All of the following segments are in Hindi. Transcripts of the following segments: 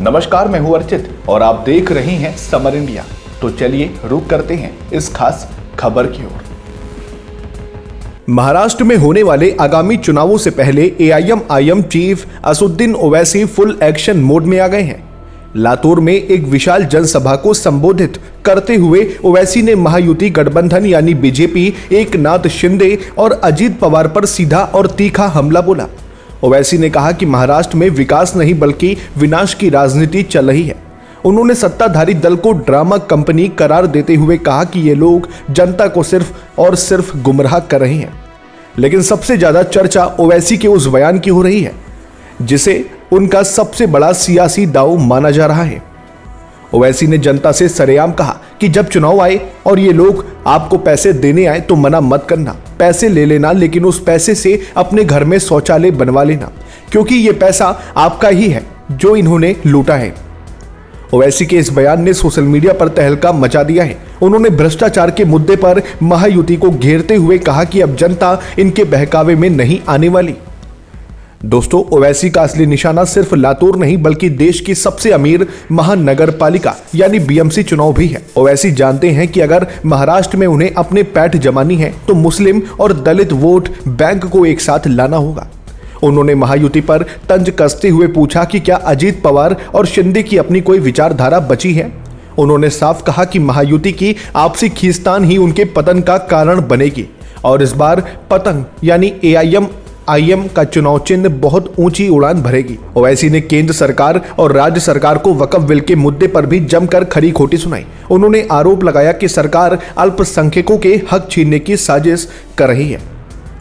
नमस्कार, मैं हूं अर्चित और आप देख रहे हैं समर इंडिया। तो चलिए रुक करते हैं इस खास खबर की ओर। महाराष्ट्र में होने वाले आगामी चुनावों से पहले AIMIM chief Asaduddin Owaisi full action mode में आ गए हैं। लातूर में एक विशाल जनसभा को संबोधित करते हुए ओवैसी ने महायुति गठबंधन यानी बीजेपी, एकनाथ शिंदे और अजीत पवार पर सीधा और तीखा हमला बोला। ओवैसी ने कहा कि महाराष्ट्र में विकास नहीं बल्कि विनाश की राजनीति चल रही है। उन्होंने सत्ताधारी दल को ड्रामा कंपनी करार देते हुए कहा कि ये लोग जनता को सिर्फ और सिर्फ गुमराह कर रहे हैं। लेकिन सबसे ज्यादा चर्चा ओवैसी के उस बयान की हो रही है जिसे उनका सबसे बड़ा सियासी दांव माना जा रहा है। ओवैसी ने जनता से सरेआम कहा कि जब चुनाव आए और ये लोग आपको पैसे देने आए तो मना मत करना, पैसे ले लेना, लेकिन उस पैसे से अपने घर में शौचालय बनवा लेना, क्योंकि ये पैसा आपका ही है जो इन्होंने लूटा है। ओवैसी के इस बयान ने सोशल मीडिया पर तहलका मचा दिया है। उन्होंने भ्रष्टाचार के मुद्दे पर महायुति को घेरते हुए कहा कि अब जनता इनके बहकावे में नहीं आने वाली। दोस्तों, ओवैसी का असली निशाना सिर्फ लातूर नहीं बल्कि देश की सबसे अमीर महानगर पालिका यानी बीएमसी चुनाव भी है। ओवैसी जानते हैं कि अगर महाराष्ट्र में उन्हें अपने पैठ जमानी है तो मुस्लिम और दलित वोट बैंक को एक साथ लाना होगा। उन्होंने महायुति पर तंज कसते हुए पूछा कि क्या अजीत पवार और शिंदे की अपनी कोई विचारधारा बची है। उन्होंने साफ कहा कि महायुति की आपसी खींचतान ही उनके पतन का कारण बनेगी और इस बार पतंग यानी एआईएमआईएम का चुनाव चिन्ह बहुत ऊंची उड़ान भरेगी। ओवैसी ने केंद्र सरकार और राज्य सरकार को वक्फ बिल के मुद्दे पर भी जमकर खरी खोटी सुनाई। उन्होंने आरोप लगाया कि सरकार अल्पसंख्यकों के हक छीनने की साजिश कर रही है।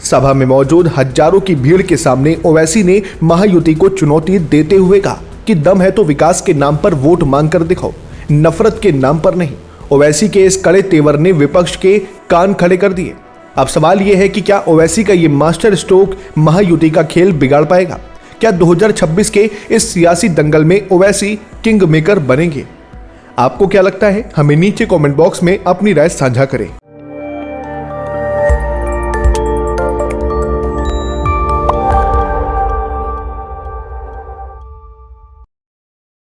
सभा में मौजूद हजारों की भीड़ के सामने ओवैसी ने महायुति को चुनौती देते हुए कहा कि दम है तो विकास के नाम पर वोट मांग कर दिखाओ, नफरत के नाम पर नहीं। ओवैसी के इस कड़े तेवर ने विपक्ष के कान खड़े कर दिए। अब सवाल यह है कि क्या ओवैसी का ये मास्टर स्ट्रोक महायुति का खेल बिगाड़ पाएगा? क्या 2026 के इस सियासी दंगल में ओवैसी किंग मेकर बनेंगे? आपको क्या लगता है? हमें नीचे कमेंट बॉक्स में अपनी राय साझा करें।